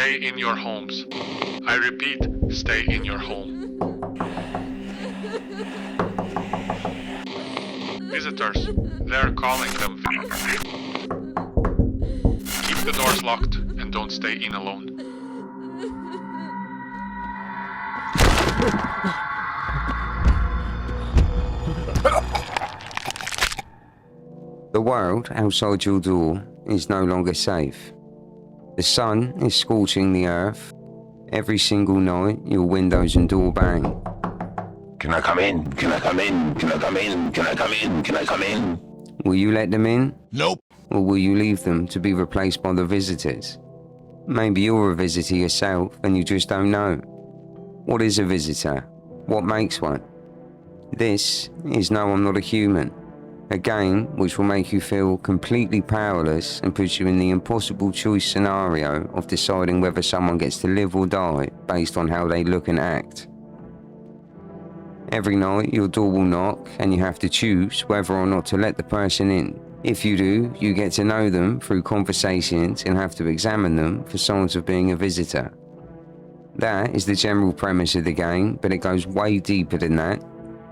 stay in your homes. I repeat, stay in your home. Visitors, they're calling them. Keep the doors locked and don't stay in alone. The world outside your door is no longer safe. The sun is scorching the earth. Every single night your windows and door bang. Can I come in? Can I come in? Can I come in? Can I come in? Can I come in? Will you let them in? Nope. Or will you leave them to be replaced by the visitors? Maybe you're a visitor yourself and you just don't know. What is a visitor? What makes one? This is No, I'm Not a Human, a game which will make you feel completely powerless and put you in the impossible choice scenario of deciding whether someone gets to live or die based on how they look and act. Every night your door will knock and you have to choose whether or not to let the person in. If you do, you get to know them through conversations and have to examine them for signs of being a visitor. That is the general premise of the game, but it goes way deeper than that.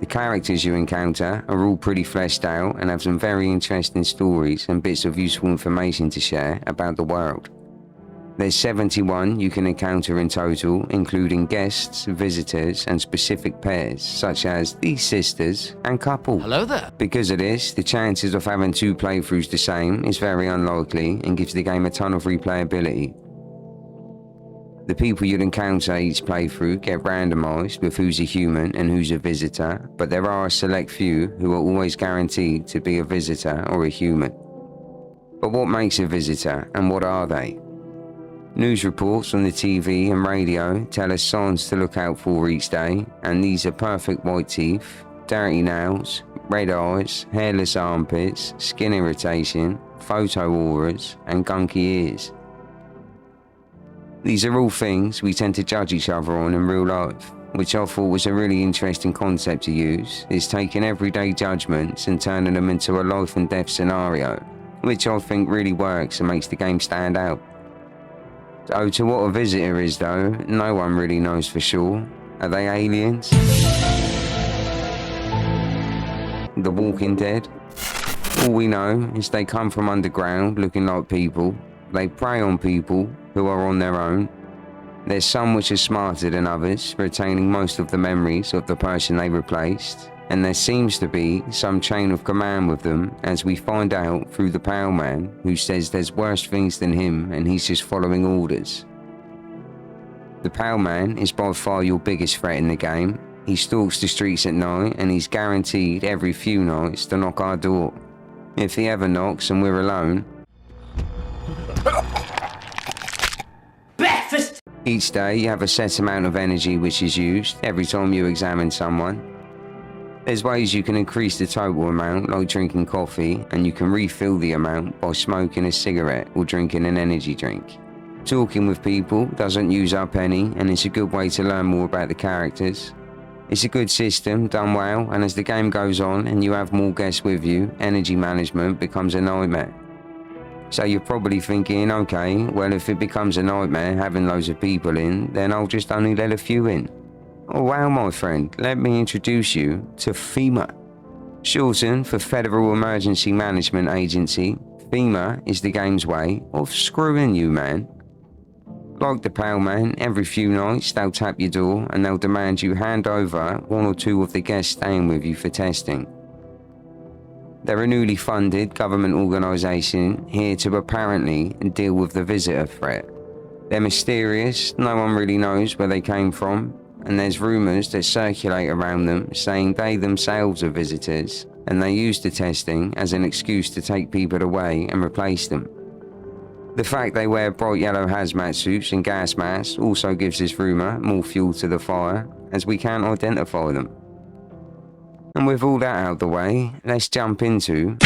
The characters you encounter are all pretty fleshed out and have some very interesting stories and bits of useful information to share about the world. There's 71 you can encounter in total, including guests, visitors, and specific pairs, such as these sisters and couple. Hello there. Because of this, the chances of having two playthroughs the same is very unlikely and gives the game a ton of replayability. The people you'll encounter each playthrough get randomised with who's a human and who's a visitor, but there are a select few who are always guaranteed to be a visitor or a human. But what makes a visitor and what are they? News reports on the TV and radio tell us signs to look out for each day, and these are perfect white teeth, dirty nails, red eyes, hairless armpits, skin irritation, photo auras, and gunky ears. These are all things we tend to judge each other on in real life, which I thought was a really interesting concept to use, is taking everyday judgments and turning them into a life and death scenario, which I think really works and makes the game stand out. So to what a visitor is though, no one really knows for sure. Are they aliens? The Walking Dead? All we know is they come from underground looking like people. They prey on people who are on their own. There's some which are smarter than others, retaining most of the memories of the person they replaced, and there seems to be some chain of command with them, as we find out through the Pale Man, who says there's worse things than him and he's just following orders. The Pale Man is by far your biggest threat in the game. He stalks the streets at night and he's guaranteed every few nights to knock our door. If he ever knocks and we're alone, Breakfast! Each day you have a set amount of energy which is used every time you examine someone. There's ways you can increase the total amount, like drinking coffee, and you can refill the amount by smoking a cigarette or drinking an energy drink. Talking with people doesn't use up any, and it's a good way to learn more about the characters. It's a good system, done well, and as the game goes on and you have more guests with you, energy management becomes a nightmare. So you're probably thinking, okay, well if it becomes a nightmare having loads of people in, then I'll just only let a few in. Oh wow, my friend, let me introduce you to FEMA. Shortened for Federal Emergency Management Agency, FEMA is the game's way of screwing you, man. Like the Pale Man, every few nights they'll tap your door and they'll demand you hand over one or two of the guests staying with you for testing. They're a newly funded government organisation here to apparently deal with the visitor threat. They're mysterious, no one really knows where they came from, and there's rumours that circulate around them saying they themselves are visitors, and they use the testing as an excuse to take people away and replace them. The fact they wear bright yellow hazmat suits and gas masks also gives this rumour more fuel to the fire, as we can't identify them. And with all that out the way, let's jump into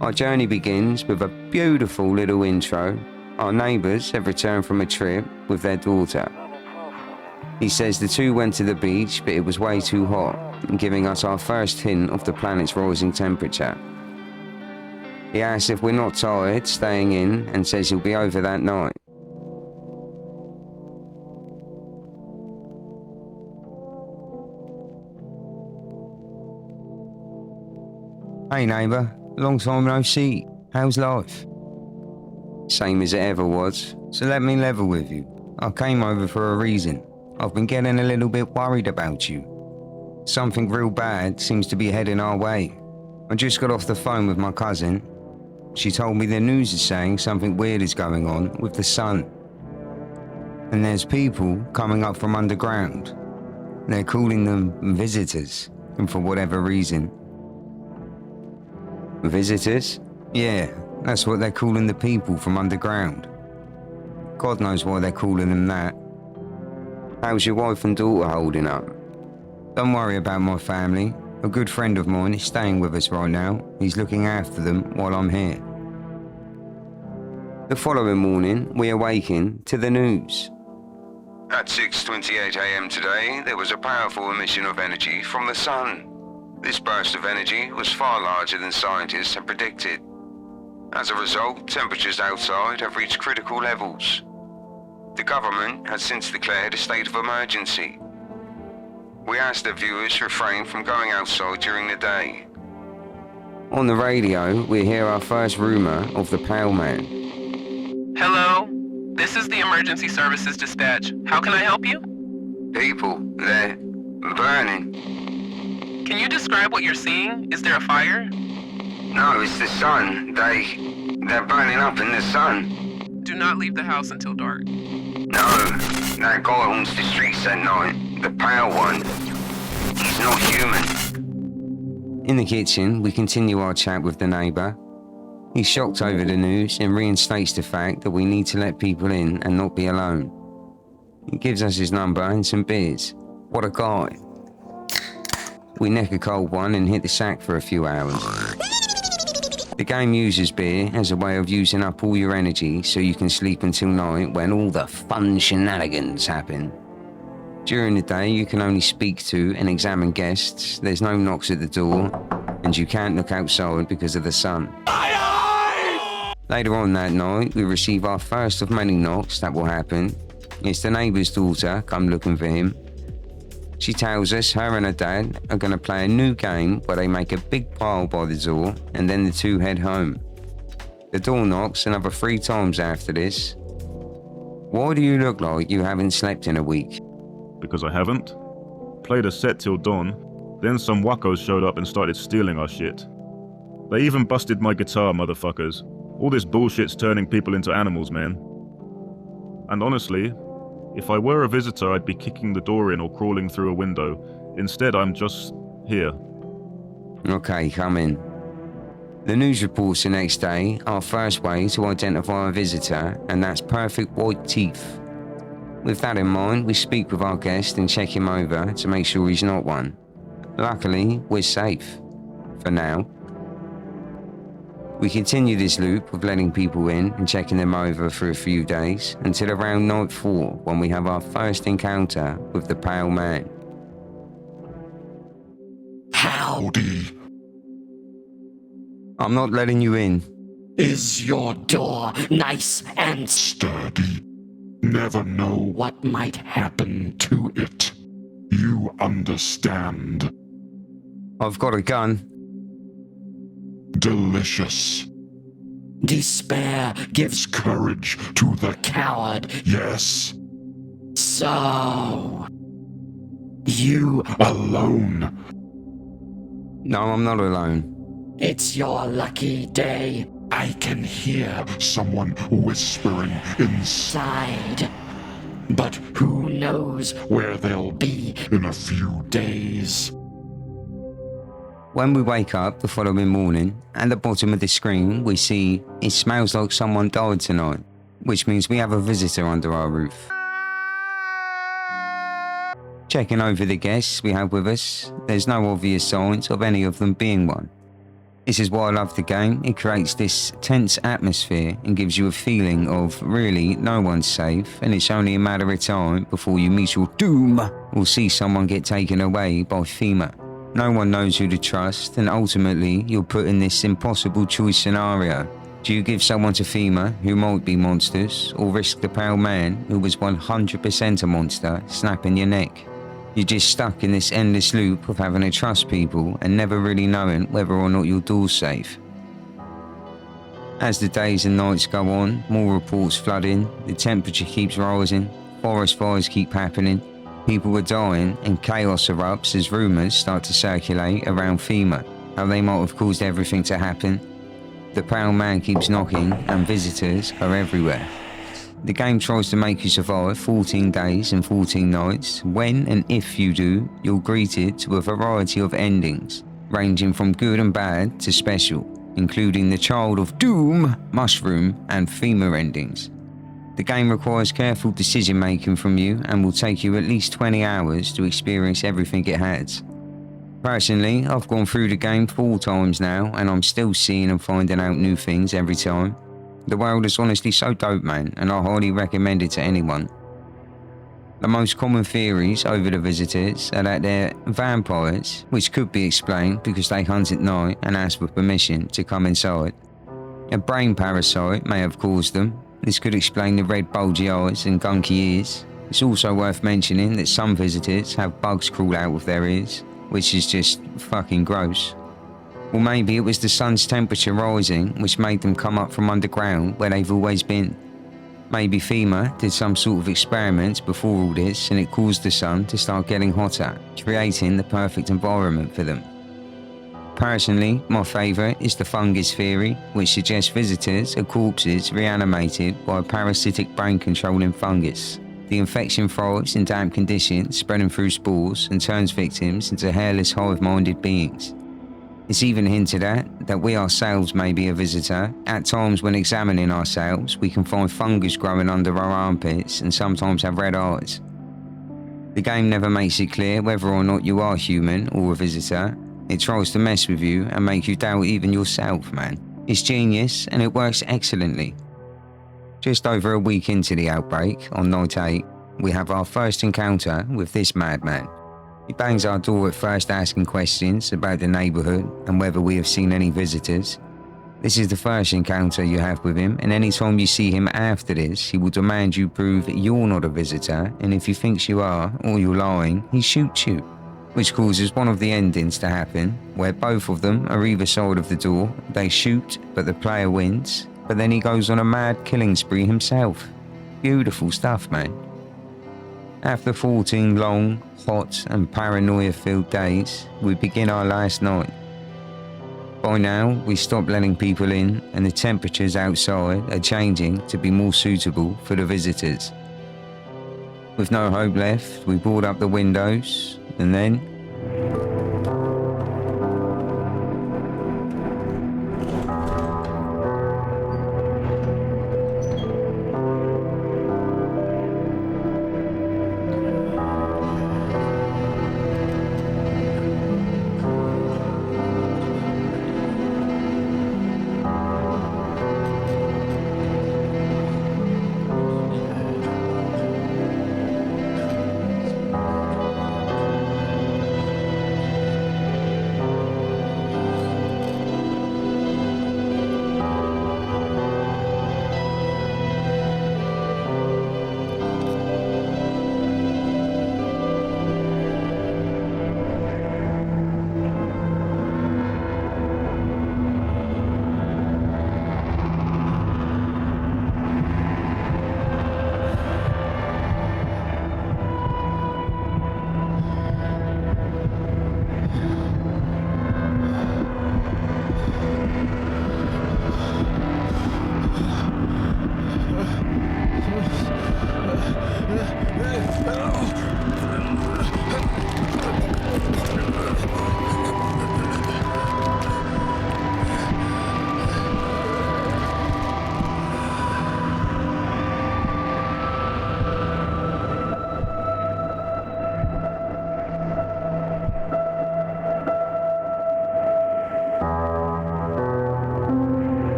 our journey begins with a beautiful little intro. Our neighbours have returned from a trip with their daughter. He says the two went to the beach, but it was way too hot. giving us our first hint of the planet's rising temperature. He asks if we're not tired staying in and says he'll be over that night. Hey neighbour, long time no see. How's life? Same as it ever was, so let me level with you. I came over for a reason. I've been getting a little bit worried about you. Something real bad seems to be heading our way. I just got off the phone with my cousin. She told me the news is saying something weird is going on with the sun. And there's people coming up from underground. They're calling them visitors, and for whatever reason. Visitors? Yeah, that's what they're calling the people from underground. God knows why they're calling them that. How's your wife and daughter holding up? Don't worry about my family. A good friend of mine is staying with us right now. He's looking after them while I'm here. The following morning, we awaken to the news. At 6:28 a.m. today, there was a powerful emission of energy from the sun. This burst of energy was far larger than scientists had predicted. As a result, temperatures outside have reached critical levels. The government has since declared a state of emergency. We ask the viewers refrain from going outside during the day. On the radio, we hear our first rumour of the Pale Man. Hello, this is the Emergency Services Dispatch. How can I help you? People, they're burning. Can you describe what you're seeing? Is there a fire? No, it's the sun. They're burning up in the sun. Do not leave the house until dark. No, that guy haunts the streets at night. The pale one. He's not human. In the kitchen, we continue our chat with the neighbour. He's shocked over the news and reinstates the fact that we need to let people in and not be alone. He gives us his number and some beers. What a guy. We neck a cold one and hit the sack for a few hours. The game uses beer as a way of using up all your energy so you can sleep until night when all the fun shenanigans happen. During the day, you can only speak to and examine guests, there's no knocks at the door, and you can't look outside because of the sun. Later on that night, we receive our first of many knocks that will happen. It's the neighbour's daughter come looking for him. She tells us her and her dad are going to play a new game where they make a big pile by the door and then the two head home. The door knocks another 3 times after this. Why do you look like you haven't slept in a week? Because I haven't. Played a set till dawn, then some wackos showed up and started stealing our shit. They even busted my guitar, motherfuckers. All this bullshit's turning people into animals, man. And honestly, if I were a visitor, I'd be kicking the door in or crawling through a window. Instead, I'm just here. Okay, come in. The news reports the next day our first way to identify a visitor, and that's perfect white teeth. With that in mind, we speak with our guest and check him over to make sure he's not one. Luckily, we're safe. For now. We continue this loop of letting people in and checking them over for a few days until around night 4 when we have our first encounter with the Pale Man. Howdy. I'm not letting you in. Is your door nice and sturdy? Never know what might happen to it. You understand? I've got a gun. Delicious. Despair gives courage to the coward, yes? So, you alone? No, I'm not alone. It's your lucky day. I can hear someone whispering inside. But who knows where they'll be in a few days. When we wake up the following morning, at the bottom of the screen we see it smells like someone died tonight, which means we have a visitor under our roof. Checking over the guests we have with us, there's no obvious signs of any of them being one. This is why I love the game. It creates this tense atmosphere and gives you a feeling of really no one's safe and it's only a matter of time before you meet your doom or see someone get taken away by FEMA. No one knows who to trust, and ultimately you're put in this impossible choice scenario. Do you give someone to FEMA who might be monsters, or risk the pale man who was 100% a monster snapping your neck? You're just stuck in this endless loop of having to trust people and never really knowing whether or not your door's safe. As the days and nights go on, more reports flood in, the temperature keeps rising, forest fires keep happening, people are dying, and chaos erupts as rumours start to circulate around FEMA, how they might have caused everything to happen. The pale man keeps knocking, and visitors are everywhere. The game tries to make you survive 14 days and 14 nights. When and if you do, you're greeted to a variety of endings, ranging from good and bad to special, including the Child of Doom, Mushroom, and FEMA endings. The game requires careful decision making from you and will take you at least 20 hours to experience everything it has. Personally, I've gone through the game 4 times now, and I'm still seeing and finding out new things every time. The world is honestly so dope, man, and I highly recommend it to anyone. The most common theories over the visitors are that they're vampires, which could be explained because they hunt at night and ask for permission to come inside. A brain parasite may have caused them. This could explain the red bulgy eyes and gunky ears. It's also worth mentioning that some visitors have bugs crawl out of their ears, which is just fucking gross. Or maybe it was the sun's temperature rising which made them come up from underground where they've always been. Maybe FEMA did some sort of experiment before all this and it caused the sun to start getting hotter, creating the perfect environment for them. Personally, my favourite is the fungus theory, which suggests visitors are corpses reanimated by a parasitic brain-controlling fungus. The infection thrives in damp conditions, spreading through spores, and turns victims into hairless, hive-minded beings. It's even hinted at that we ourselves may be a visitor. At times when examining ourselves, we can find fungus growing under our armpits and sometimes have red eyes. The game never makes it clear whether or not you are human or a visitor. It tries to mess with you and make you doubt even yourself, man. It's genius and it works excellently. Just over a week into the outbreak, on night 8, we have our first encounter with this madman. He bangs our door at first, asking questions about the neighbourhood and whether we have seen any visitors. This is the first encounter you have with him, and any time you see him after this, he will demand you prove you're not a visitor, and if he thinks you are, or you're lying, he shoots you. Which causes one of the endings to happen, where both of them are either side of the door, they shoot, but the player wins, but then he goes on a mad killing spree himself. Beautiful stuff, man. After 14 long, hot and paranoia-filled days, we begin our last night. By now, we stopped letting people in and the temperatures outside are changing to be more suitable for the visitors. With no hope left, we board up the windows, and then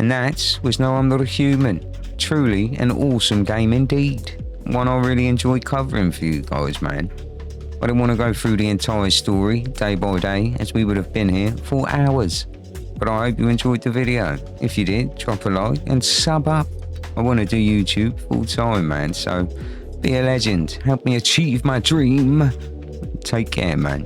And that was No I'm Not a Human. Truly an awesome game indeed. One I really enjoyed covering for you guys, man. I didn't want to go through the entire story day by day, as we would have been here for hours. But I hope you enjoyed the video. If you did, drop a like and sub up. I want to do YouTube full time, man, so be a legend. Help me achieve my dream. Take care, man.